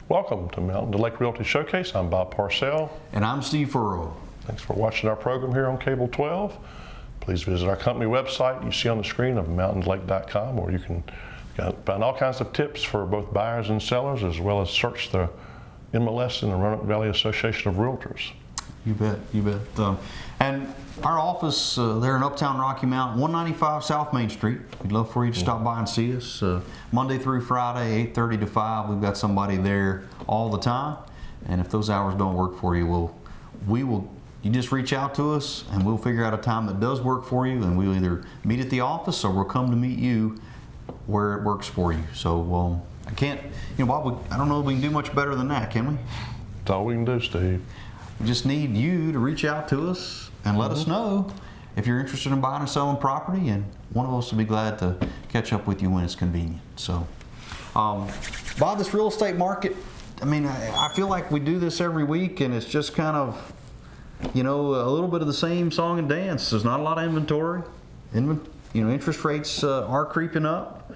Welcome to Mountain to Lake Realty Showcase. I'm Bob Parcell. And I'm Steve Furrow. Thanks for watching our program here on Cable 12. Please visit our company website you see on the screen of mountainlake.com, where you can find all kinds of tips for both buyers and sellers, as well as search the MLS and the Roanoke Valley Association of Realtors. You bet, you bet. And our office there in Uptown Rocky Mount, 195 South Main Street. We'd love for you to stop by and see us. Monday through Friday, 8:30 to 5. We've got somebody there all the time. And if those hours don't work for you, you just reach out to us and we'll figure out a time that does work for you, and we'll either meet at the office or we'll come to meet you where it works for you. So I can't, Bob, I don't know if we can do much better than that, can we? That's all we can do, Steve. We just need you to reach out to us and let us know if you're interested in buying or selling property, and one of us will be glad to catch up with you when it's convenient. So, Bob, this real estate market, I feel like we do this every week, and it's just kind of, a little bit of the same song and dance. There's not a lot of inventory. Interest rates are creeping up.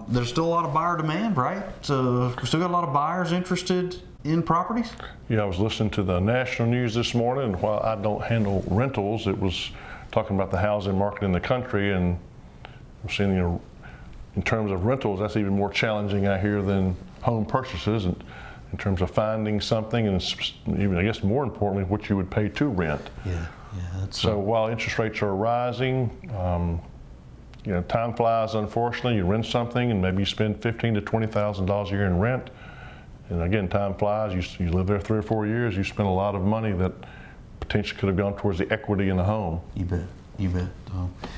There's still a lot of buyer demand, right? We still got a lot of buyers interested in properties? Yeah, I was listening to the national news this morning, and while I don't handle rentals, it was talking about the housing market in the country, and I'm seeing, in terms of rentals, that's even more challenging, I hear, than home purchases, and in terms of finding something, and even, I guess, more importantly, what you would pay to rent. Yeah, so while interest rates are rising, time flies, unfortunately. You rent something and maybe you spend $15,000 to $20,000 a year in rent. And again, time flies. You live there 3 or 4 years, you spend a lot of money that potentially could have gone towards the equity in the home. You bet.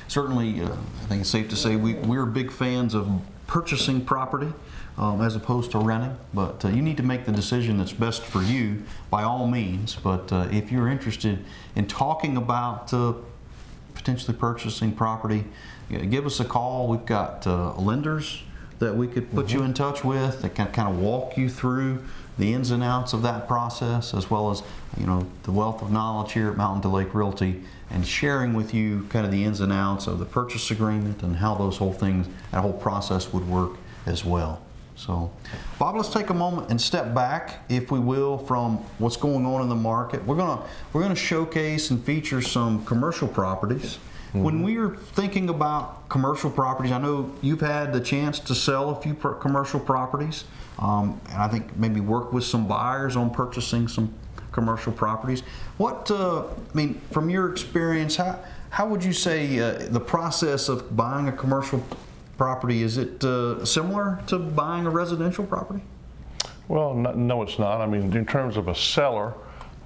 Certainly, I think it's safe to say we're big fans of purchasing property as opposed to renting. But you need to make the decision that's best for you by all means. But if you're interested in talking about potentially purchasing property, give us a call. We've got lenders that we could put you in touch with that can kind of walk you through the ins and outs of that process, as well as the wealth of knowledge here at Mountain to Lake Realty, and sharing with you kind of the ins and outs of the purchase agreement and how that whole process would work as well. So, Bob, let's take a moment and step back, if we will, from what's going on in the market. We're gonna showcase and feature some commercial properties. When we are thinking about commercial properties, I know you've had the chance to sell a few commercial properties, and I think maybe work with some buyers on purchasing some commercial properties. From your experience, how would you say the process of buying a commercial property, is it similar to buying a residential property? Well, no, it's not. In terms of a seller,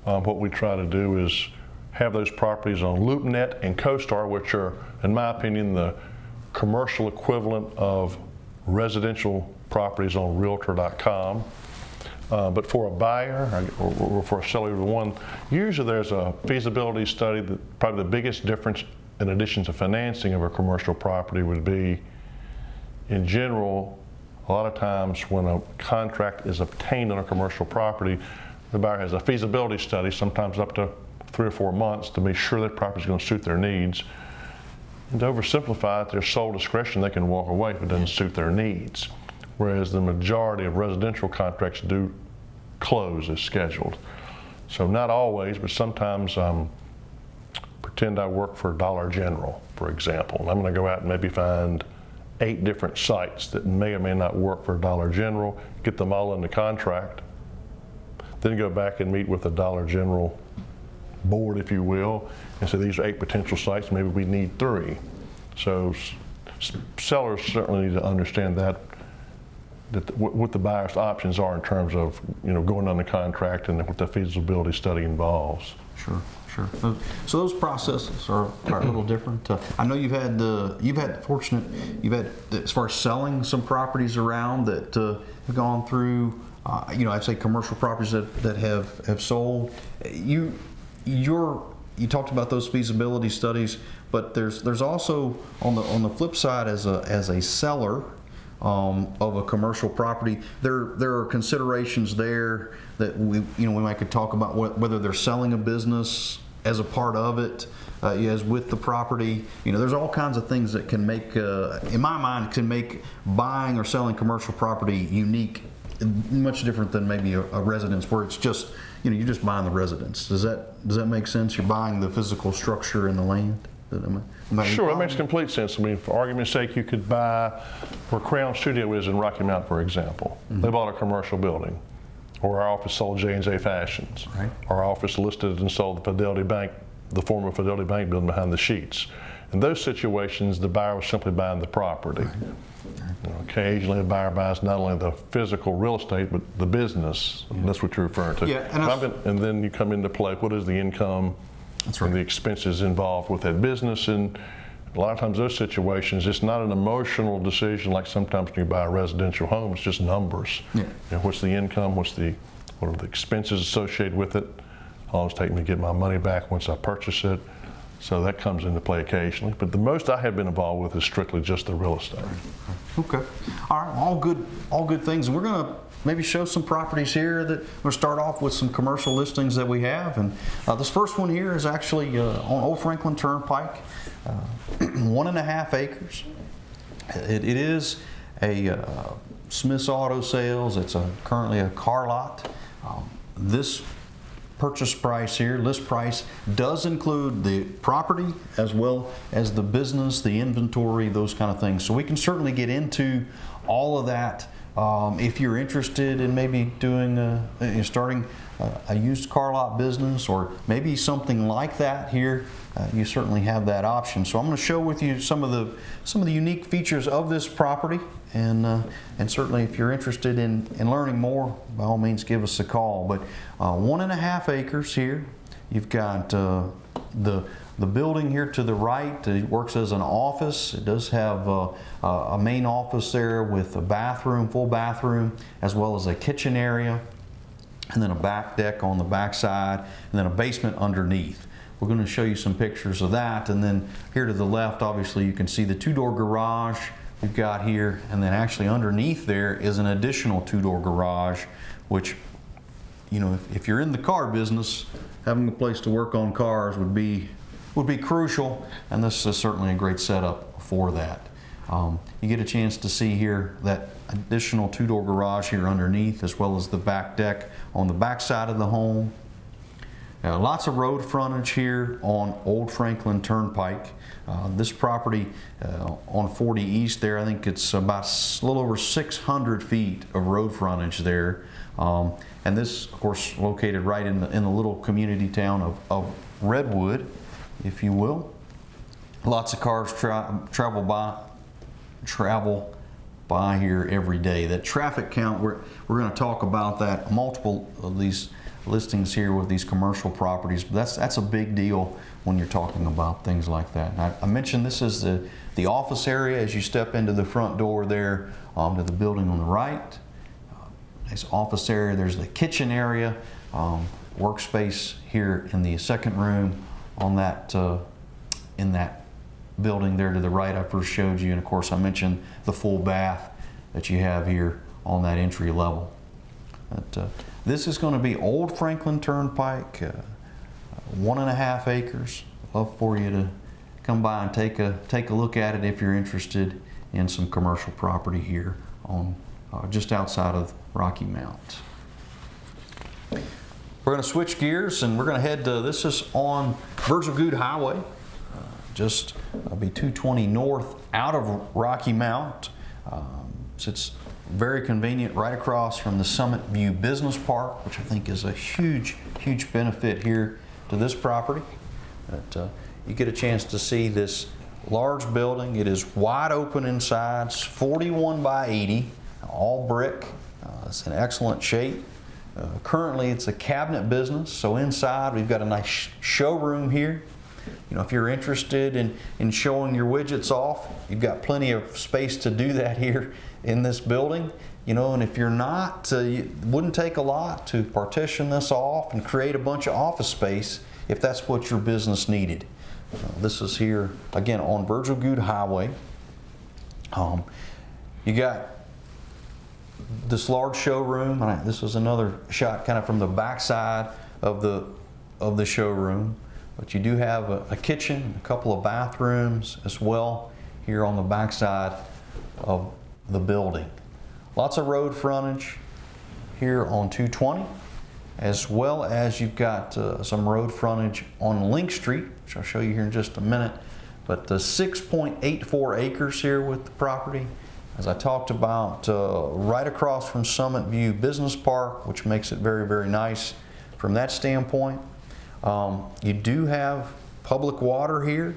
what we try to do is have those properties on LoopNet and CoStar, which are, in my opinion, the commercial equivalent of residential properties on Realtor.com. But for a buyer or for a seller, usually there's a feasibility study. That probably the biggest difference, in addition to financing of a commercial property, would be, in general, a lot of times when a contract is obtained on a commercial property, the buyer has a feasibility study, sometimes up to 3 or 4 months, to be sure that property is going to suit their needs. And to oversimplify it, their sole discretion, they can walk away if it doesn't suit their needs. Whereas the majority of residential contracts do close as scheduled. So not always, but sometimes pretend I work for Dollar General, for example, and I'm going to go out and maybe find 8 different sites that may or may not work for Dollar General, get them all in the contract, then go back and meet with the Dollar General board, if you will, and say these are 8 potential sites, maybe we need 3. So sellers certainly need to understand that what the buyer's options are in terms of going on the contract and what the feasibility study involves. Sure. So those processes are a little different. I know you've had as far as selling some properties around that have gone through. I'd say commercial properties that have sold. You talked about those feasibility studies, but there's also on the flip side, as a seller of a commercial property, there are considerations there that we might could talk about, whether they're selling a business as a part of it, as with the property. There's all kinds of things that can make, in my mind, can make buying or selling commercial property unique much different than maybe a residence where it's just, you're just buying the residence. Does that make sense? You're buying the physical structure and the land? Sure, that makes complete sense. I mean, for argument's sake, you could buy where Crown Studio is in Rocky Mount, for example. They bought a commercial building, or our office sold J&J Fashions. Right. Our office listed and sold the Fidelity Bank, the former Fidelity Bank building behind the sheets. In those situations, the buyer was simply buying the property. Occasionally, a buyer buys not only the physical real estate, but the business. And that's what you're referring to. Yeah, and then you come into play, what is the income and the expenses involved with that business? And a lot of times those situations, it's not an emotional decision like sometimes when you buy a residential home, it's just numbers. Yeah. What's the income, what are the expenses associated with it? How long does it take me to get my money back once I purchase it? So that comes into play occasionally, but the most I have been involved with is strictly just the real estate. Okay. All right. All good things. And we're going to maybe show some properties here that we'll start off with some commercial listings that we have. And this first one here is actually on Old Franklin Turnpike, 1.5 acres. It is a Smith's Auto Sales. It's currently a car lot. This purchase price here, list price, does include the property as well as the business, the inventory, those kind of things. So we can certainly get into all of that if you're interested in maybe doing starting a used car lot business or maybe something like that here. You certainly have that option. So I'm going to show with you some of the unique features of this property, and certainly if you're interested in learning more, by all means give us a call. But 1.5 acres here. You've got the building here to the right. It works as an office. It does have a main office there with a bathroom, full bathroom, as well as a kitchen area, and then a back deck on the back side, and then a basement underneath. We're going to show you some pictures of that. And then here to the left, obviously, you can see the 2-door garage we've got here. And then actually underneath there is an additional 2-door garage, which, if you're in the car business, having a place to work on cars would be crucial. And this is certainly a great setup for that. You get a chance to see here that additional 2-door garage here underneath, as well as the back deck on the back side of the home. Lots of road frontage here on Old Franklin Turnpike. This property on 40 East there, I think it's about a little over 600 feet of road frontage there. And this, of course, located right in the little community town of Redwood, if you will. Lots of cars travel by here every day. That traffic count, we're going to talk about that, multiple of these listings here with these commercial properties, but that's a big deal when you're talking about things like that. And I mentioned this is the office area as you step into the front door there to the building on the right. Nice office area. There's the kitchen area, workspace here in the second room on that in that building there to the right I first showed you. And of course I mentioned the full bath that you have here on that entry level. But, this is going to be Old Franklin Turnpike, 1.5 acres. Love for you to come by and take a look at it if you're interested in some commercial property here on just outside of Rocky Mount. We're going to switch gears and we're going to head to, this is on Virgil Goode Highway, just be 220 north out of Rocky Mount. So it's very convenient right across from the Summit View Business Park, which I think is a huge benefit here to this property. But, you get a chance to see this large building. It is wide open inside. It's 41 by 80, all brick. It's in excellent shape. Currently it's a cabinet business, so inside we've got a nice showroom here. If you're interested in showing your widgets off, you've got plenty of space to do that here in this building. And if you're not, it wouldn't take a lot to partition this off and create a bunch of office space if that's what your business needed. This is here, again, on Virgil Goode Highway. You got this large showroom. This is another shot kind of from the back side of the showroom. But you do have a kitchen, a couple of bathrooms as well here on the back side of the building. Lots of road frontage. here on 220, as well as you've got some road frontage on Link Street, which I'll show you here in just a minute. But 6.84 acres here with the property. As I talked about, right across from Summit View Business Park, which makes it very, very nice from that standpoint. You do have public water here.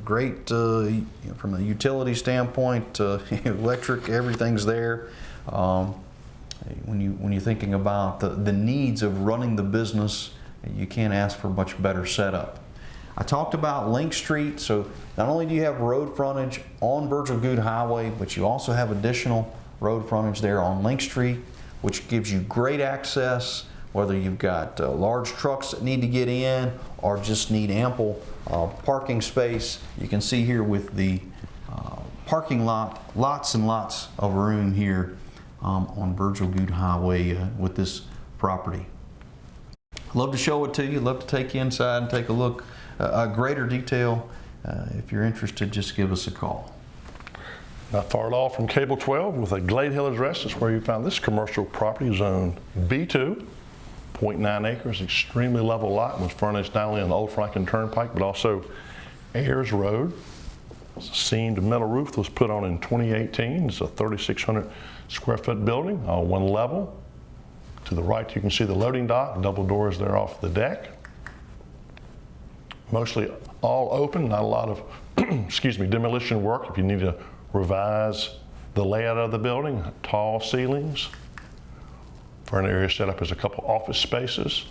Great from a utility standpoint, electric, everything's there. When you're thinking about the needs of running the business, you can't ask for much better setup. I talked about Link Street, so not only do you have road frontage on Virgil Goode Highway, but you also have additional road frontage there on Link Street, which gives you great access, whether you've got large trucks that need to get in or just need ample parking space. You can see here with the parking lot, lots and lots of room here on Virgil Goode Highway with this property. Love to show it to you, love to take you inside and take a look. Greater detail, if you're interested, just give us a call. Not far at all from Cable 12 with a Glade Hill address is where you found this commercial property, zone B2, 0.9 acres, extremely level lot, was furnished not only on the Old Franklin Turnpike but also Ayers Road. It's a seamed metal roof that was put on in 2018. It's a 3,600 square foot building, all one level. To the right you can see the loading dock, double doors there off the deck. Mostly all open, not a lot of excuse me, demolition work if you need to revise the layout of the building. Tall ceilings. Front area set up as a couple office spaces.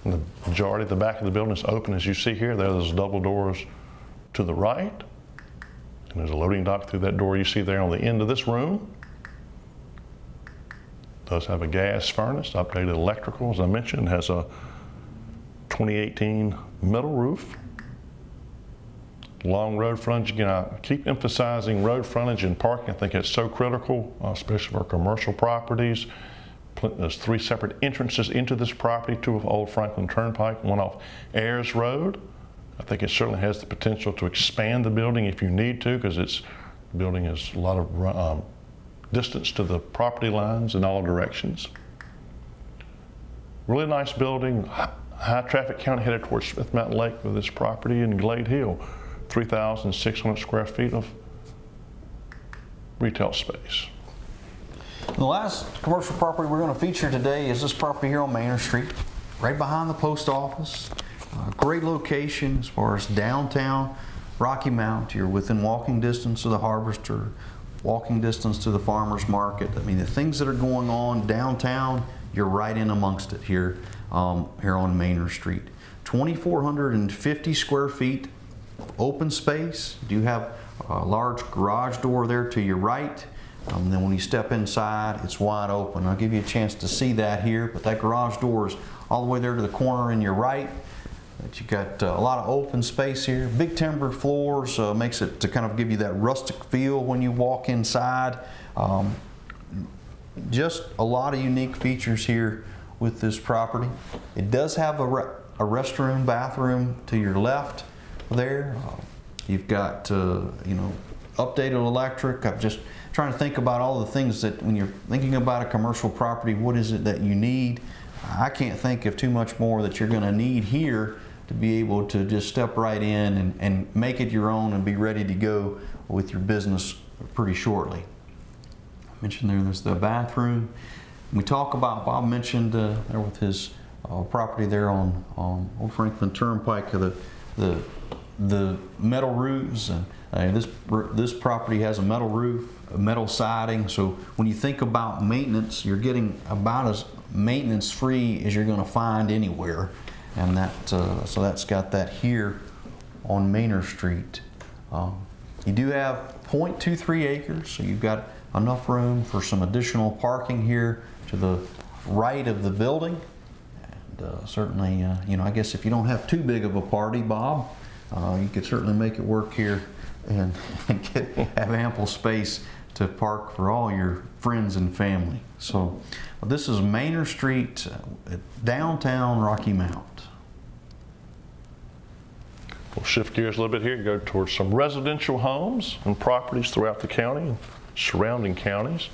And the majority of the back of the building is open, as you see here. There's double doors to the right. And there's a loading dock through that door you see there on the end of this room. Does have a gas furnace, updated electrical, as I mentioned, has a 2018 metal roof. Long road frontage. Again, I keep emphasizing road frontage and parking. I think it's so critical, especially for commercial properties. There's 3 separate entrances into this property, 2 of Old Franklin Turnpike, 1 off Ayers Road. I think it certainly has the potential to expand the building if you need to, because the building has a lot of distance to the property lines in all directions. Really nice building, high traffic count headed towards Smith Mountain Lake with this property in Glade Hill, 3,600 square feet of retail space. The last commercial property we're going to feature today is this property here on Manor Street, right behind the post office. Great location as far as downtown Rocky Mount. You're within walking distance of the Harvester, walking distance to the farmer's market. I mean, the things that are going on downtown, you're right in amongst it here, here on Manor Street. 2,450 square feet of open space. You do have a large garage door there to your right. Then when you step inside, it's wide open. I'll give you a chance to see that here, but that garage door is all the way there to the corner in your right. But you've got a lot of open space here. Big timbered floors, makes it to kind of give you that rustic feel when you walk inside. Just a lot of unique features here with this property. It does have a restroom, bathroom to your left there. You've got updated electric. I'm just trying to think about all the things that when you're thinking about a commercial property, what is it that you need? I can't think of too much more that you're going to need here to be able to just step right in and make it your own and be ready to go with your business pretty shortly. I mentioned there's the bathroom. We talk about, Bob mentioned there with his property there on Old Franklin Turnpike, the metal roofs, and this property has a metal roof, a metal siding. So when you think about maintenance, you're getting about as maintenance free as you're going to find anywhere, and so that's got that here on Manor Street. You do have 0.23 acres, so you've got enough room for some additional parking here to the right of the building. And certainly, I guess if you don't have too big of a party, Bob, you could certainly make it work here and have ample space to park for all your friends and family. So this is Manor Street, downtown Rocky Mount. We'll shift gears a little bit here and go towards some residential homes and properties throughout the county and surrounding counties.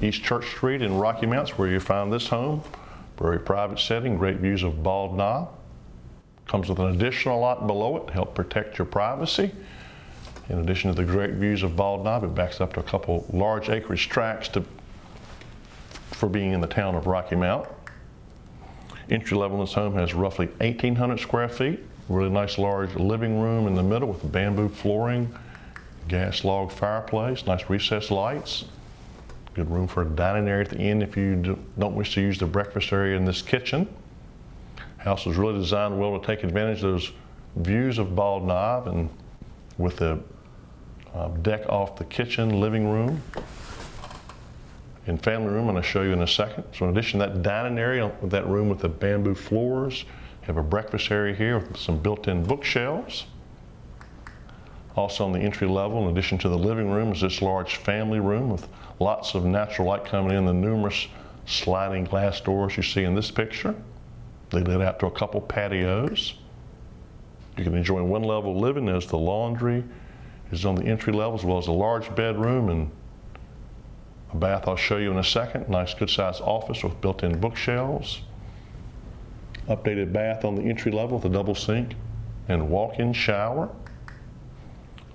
East Church Street in Rocky Mounts, where you find this home. Very private setting, great views of Bald Knob. Comes with an additional lot below it to help protect your privacy. In addition to the great views of Bald Knob, it backs up to a couple large acreage tracts for being in the town of Rocky Mount. Entry level in this home has roughly 1,800 square feet. Really nice large living room in the middle with bamboo flooring, gas log fireplace, nice recessed lights. Good room for a dining area at the end if you don't wish to use the breakfast area in this kitchen. House is really designed well to take advantage of those views of Bald Knob, and with the deck off the kitchen, living room, and family room, I'm going to show you in a second. So in addition to that dining area, with that room with the bamboo floors, you have a breakfast area here with some built-in bookshelves. Also on the entry level, in addition to the living room, is this large family room with lots of natural light coming in, the numerous sliding glass doors you see in this picture. They lead out to a couple patios. You can enjoy one level living as the laundry is on the entry level, as well as a large bedroom and a bath I'll show you in a second. Nice good sized office with built-in bookshelves. Updated bath on the entry level with a double sink and walk-in shower.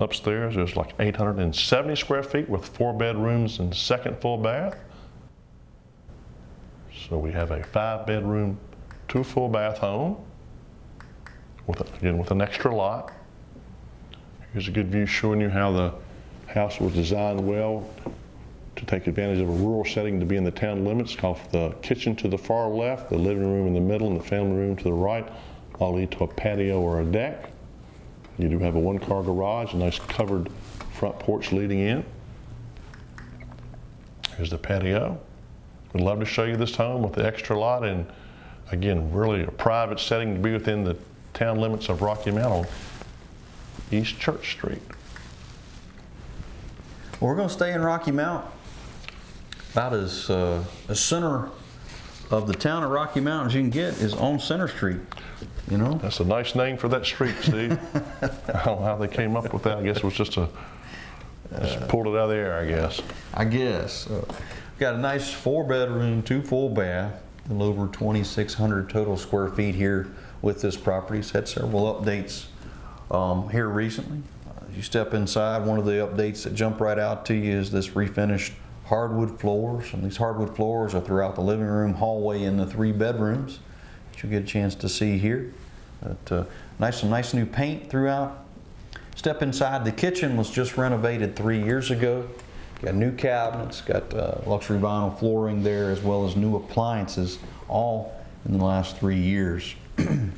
Upstairs there's like 870 square feet with 4 bedrooms and second full bath. So we have a 5-bedroom, 2 full bath home again with an extra lot. Here's a good view showing you how the house was designed well to take advantage of a rural setting to be in the town limits. Off the kitchen to the far left, the living room in the middle, and the family room to the right all lead to a patio or a deck. You do have a 1-car garage, a nice covered front porch leading in. Here's the patio. We'd love to show you this home with the extra lot, and again, really a private setting to be within the town limits of Rocky Mount on East Church Street. Well, we're going to stay in Rocky Mount, about as center of the town of Rocky Mount as you can get is on Center Street. You know, that's a nice name for that street, Steve. I don't know how they came up with that. I guess it was just pulled it out of the air, I guess. I guess. Got a nice 4-bedroom, 2 full bath, a little over 2,600 total square feet here with this property. It's had several updates here recently. As you step inside, one of the updates that jump right out to you is this refinished hardwood floors. And these hardwood floors are throughout the living room, hallway, and the 3 bedrooms that you'll get a chance to see here. But, some nice new paint throughout. Step inside. The kitchen was just renovated 3 years ago. Got new cabinets, got luxury vinyl flooring there, as well as new appliances, all in the last 3 years. You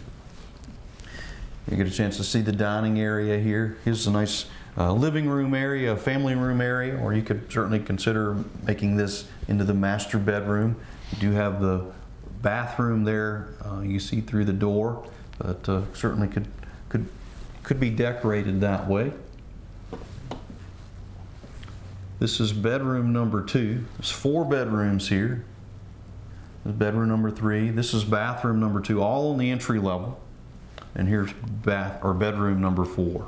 get a chance to see the dining area here. Here's a nice living room area, a family room area, or you could certainly consider making this into the master bedroom. You do have the bathroom there. You see through the door, but certainly could be decorated that way. This is bedroom number 2. There's 4 bedrooms here. This is bedroom number 3. This is bathroom number 2, all on the entry level. And here's bedroom number 4.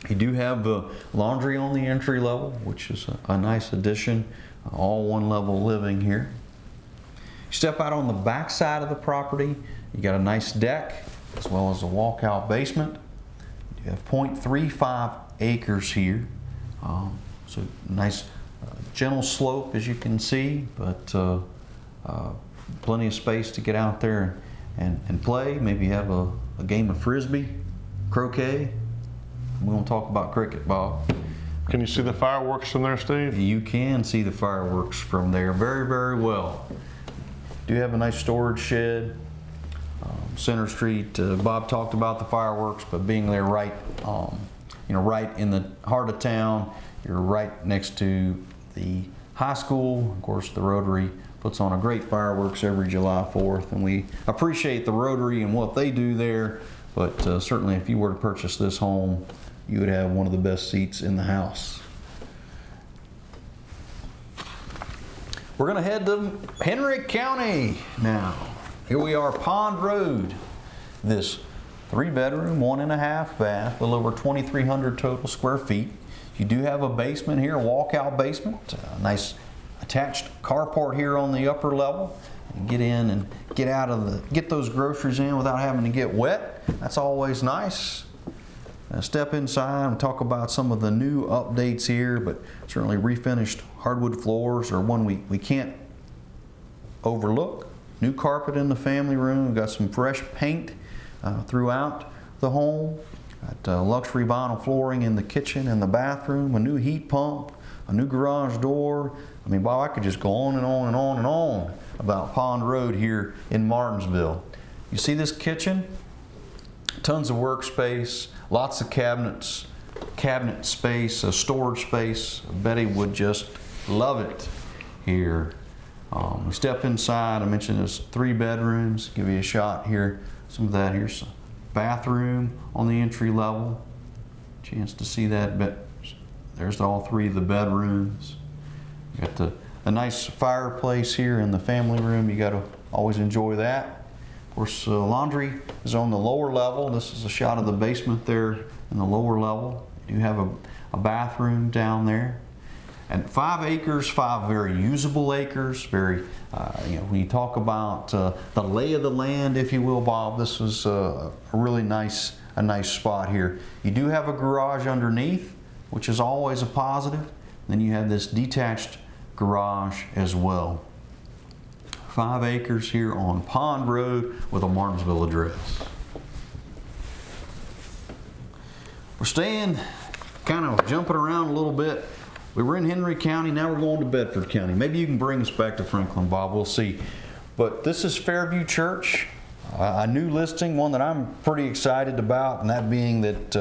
You do have the laundry on the entry level, which is a nice addition. All 1 level living here. You step out on the back side of the property. You got a nice deck as well as a walkout basement. You have 0.35 acres here. So nice gentle slope, as you can see, but plenty of space to get out there and play. Maybe have a game of frisbee, croquet. We won't talk about cricket, Bob. Can you see the fireworks from there, Steve? You can see the fireworks from there very, very well. Do have a nice storage shed. Center Street, Bob talked about the fireworks, but being there right in the heart of town, you're right next to the high school. Of course, the Rotary puts on a great fireworks every July 4th, and we appreciate the Rotary and what they do there. But certainly, if you were to purchase this home, you would have one of the best seats in the house. We're going to head to Henry County now. Here we are, Pond Road. This 3-bedroom, 1.5 bath, a little over 2,300 total square feet. You do have a basement here, a walkout basement, a nice attached carport here on the upper level. Get in and get those groceries in without having to get wet. That's always nice. Step inside and talk about some of the new updates here, but certainly refinished hardwood floors are one we can't overlook. New carpet in the family room. We've got some fresh paint throughout the home. Got luxury vinyl flooring in the kitchen and the bathroom, a new heat pump, a new garage door. I mean, Bob, I could just go on and on and on and on about Pond Road here in Martinsville. You see this kitchen? Tons of workspace, lots of cabinets, cabinet space, storage space. Betty would just love it here. We step inside. I mentioned there's 3 bedrooms. Give you a shot here. Some of that. Here's a bathroom on the entry level. Chance to see that. There's all 3 of the bedrooms. You got a nice fireplace here in the family room. You got to always enjoy that. Of course, laundry is on the lower level. This is a shot of the basement there in the lower level. You have a bathroom down there. And 5 acres, 5 very usable acres. Very, when you talk about the lay of the land, if you will, Bob, this was a really nice spot here. You do have a garage underneath, which is always a positive. Then you have this detached garage as well. 5 acres here on Pond Road with a Martinsville address. We're staying, kind of jumping around a little bit. We were in Henry County, now we're going to Bedford County. Maybe you can bring us back to Franklin, Bob, we'll see. But this is Fairview Church, a new listing, one that I'm pretty excited about, and that being that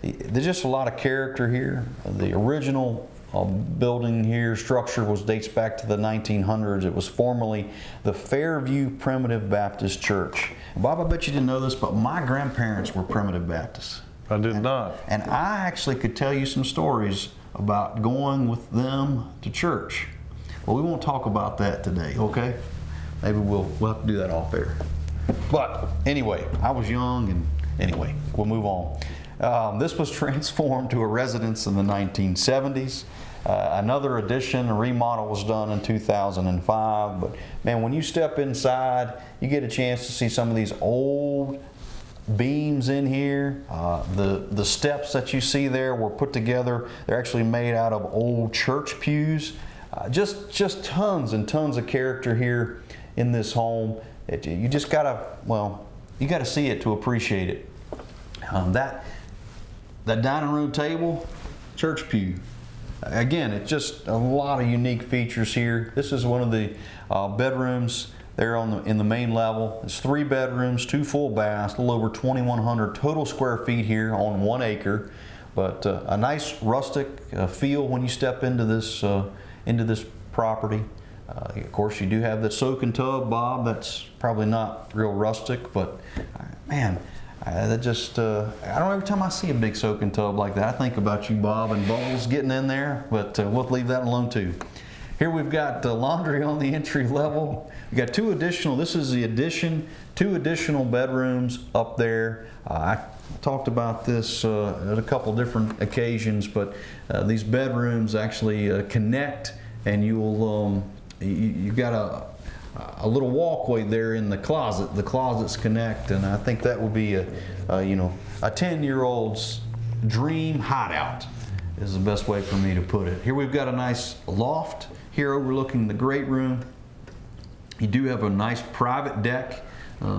there's just a lot of character here. The original building here, structure dates back to the 1900s. It was formerly the Fairview Primitive Baptist Church. And Bob, I bet you didn't know this, but my grandparents were Primitive Baptists. I did not. And I actually could tell you some stories about going with them to church. Well, we won't talk about that today, okay? Maybe we'll have to do that off air. But anyway, I was young, and anyway, we'll move on. This was transformed to a residence in the 1970s. Another addition, a remodel was done in 2005. But man, when you step inside, you get a chance to see some of these old beams in here. The steps that you see there were put together. They're actually made out of old church pews. Just tons and tons of character here in this home. You just gotta, you gotta see it to appreciate it. That dining room table, church pew. Again, it's just a lot of unique features here. This is one of the bedrooms there in the main level. It's 3 bedrooms, 2 full baths, a little over 2,100 total square feet here on 1 acre. But a nice rustic feel when you step into this property. Of course, you do have the soaking tub, Bob. That's probably not real rustic, but man, that just I don't know, every time I see a big soaking tub like that, I think about you, Bob, and Bubbles getting in there. But we'll leave that alone too. Here we've got laundry on the entry level. We've got 2 additional, this is the addition, 2 additional bedrooms up there. I talked about this at a couple different occasions, but these bedrooms actually connect, and you've got a little walkway there in the closet. The closets connect, and I think that would be a 10-year-old's dream hideout is the best way for me to put it. Here we've got a nice loft here overlooking the great room. You do have a nice private deck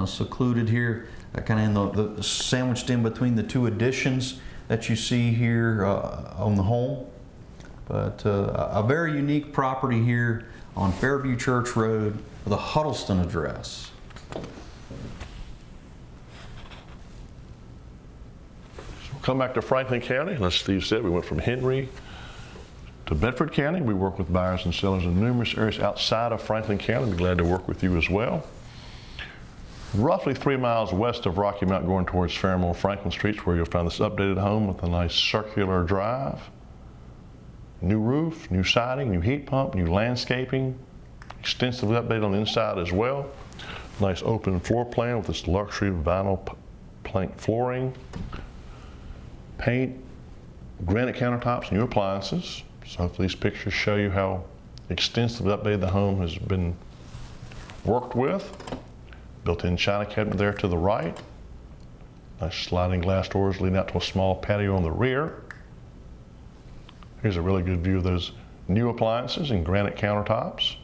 secluded here, kind of in the sandwiched in between the 2 additions that you see here on the home. But a very unique property here on Fairview Church Road with a Huddleston address. We'll come back to Franklin County. As Steve said, we went from Henry to Bedford County. We work with buyers and sellers in numerous areas outside of Franklin County. We're glad to work with you as well. Roughly 3 miles west of Rocky Mount going towards Fairmont Franklin Streets, where you'll find this updated home with a nice circular drive. New roof, new siding, new heat pump, new landscaping, extensively updated on the inside as well. Nice open floor plan with this luxury vinyl plank flooring, paint, granite countertops, new appliances. So hopefully these pictures show you how extensively updated. The home has been worked with. Built-in china cabinet there to the right. Nice sliding glass doors leading out to a small patio on the rear. Here's a really good view of those new appliances and granite countertops.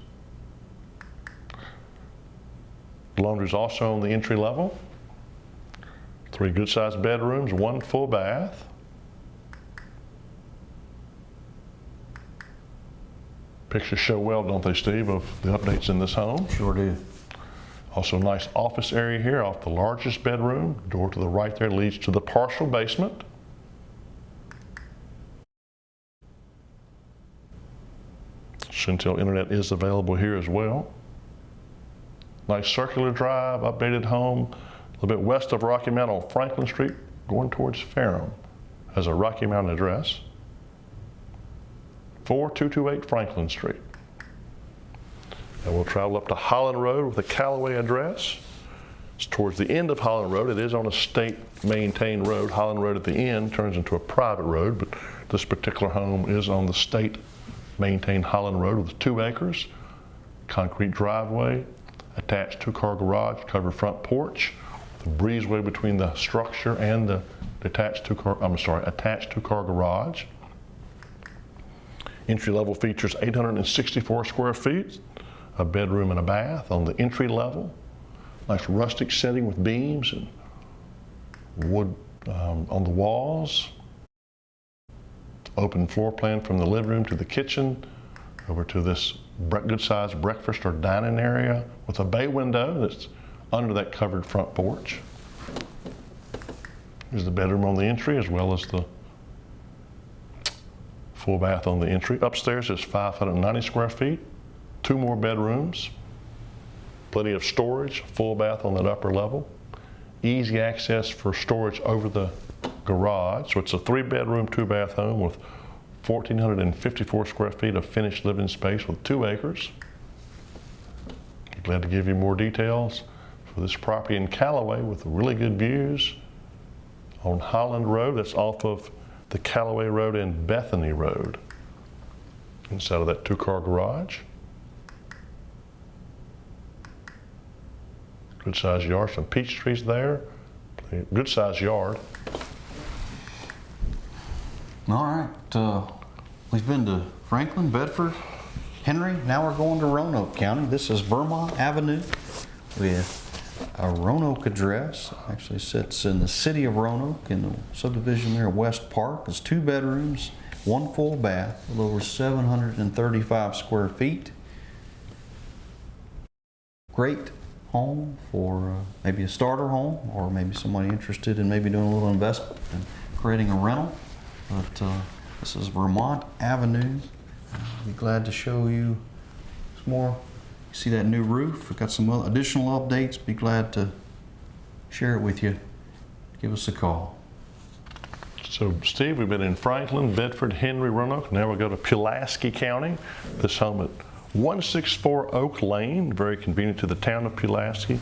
The laundry is also on the entry level. 3 good-sized bedrooms, 1 full bath. Pictures show well, don't they, Steve, of the updates in this home? Sure do. Also, nice office area here off the largest bedroom. Door to the right there leads to the partial basement. Centel Internet is available here as well. Nice circular drive, updated home, a little bit west of Rocky Mount on Franklin Street, going towards Ferrum. Has a Rocky Mount address. 4228 Franklin Street. And we'll travel up to Holland Road with a Callaway address. It's towards the end of Holland Road. It is on a state-maintained road. Holland Road at the end turns into a private road, but this particular home is on the state-maintained Holland Road with 2 acres, concrete driveway, attached 2-car garage, covered front porch, the breezeway between the structure and the attached 2-car garage. Entry level features 864 square feet, a bedroom and a bath on the entry level. Nice rustic setting with beams and wood on the walls. Open floor plan from the living room to the kitchen over to this good-sized breakfast or dining area with a bay window that's under that covered front porch. Here's the bedroom on the entry as well as the full bath on the entry. Upstairs is 590 square feet, 2 more bedrooms, plenty of storage, full bath on that upper level, easy access for storage over the garage. So it's a 3-bedroom, 2-bath home with 1,454 square feet of finished living space with 2 acres. Glad to give you more details for this property in Callaway with really good views on Holland Road. That's off of the Callaway Road and Bethany Road. Inside of that 2-car garage. Good sized yard, some peach trees there. Good sized yard. All right, we've been to Franklin, Bedford, Henry. Now we're going to Roanoke County. This is Vermont Avenue with a Roanoke address. Actually sits in the city of Roanoke in the subdivision there, West Park. It's 2 bedrooms, 1 full bath, a little over 735 square feet. Great home for maybe a starter home or maybe somebody interested in maybe doing a little investment and creating a rental. But this is Vermont Avenue. I'll be glad to show you some more. You see that new roof? We've got some additional updates. Be glad to share it with you. Give us a call. So Steve, we've been in Franklin, Bedford, Henry, Roanoke. Now we go to Pulaski County. This home at 164 Oak Lane, very convenient to the town of Pulaski.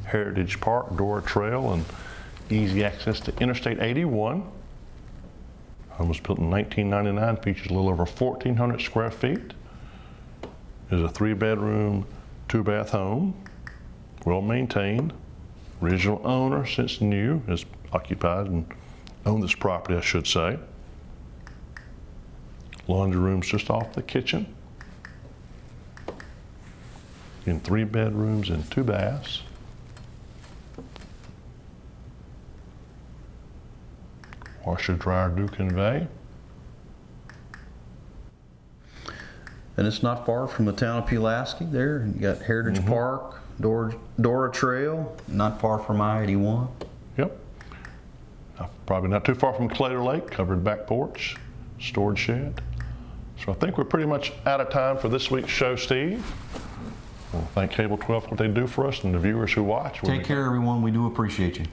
Heritage Park, Dora Trail, and easy access to Interstate 81. Home was built in 1999, features a little over 1,400 square feet. Is a 3-bedroom, 2-bath home, well maintained. Original owner since new, has occupied and owned this property, I should say. Laundry room's just off the kitchen. In 3 bedrooms and 2 baths. Washer dryer do convey. And it's not far from the town of Pulaski there. You got Heritage Park, Dora Trail, not far from I-81. Yep. Probably not too far from Claytor Lake, covered back porch, storage shed. So I think we're pretty much out of time for this week's show, Steve. Well, thank Cable 12 for what they do for us and the viewers who watch. Take care, everyone. We do appreciate you.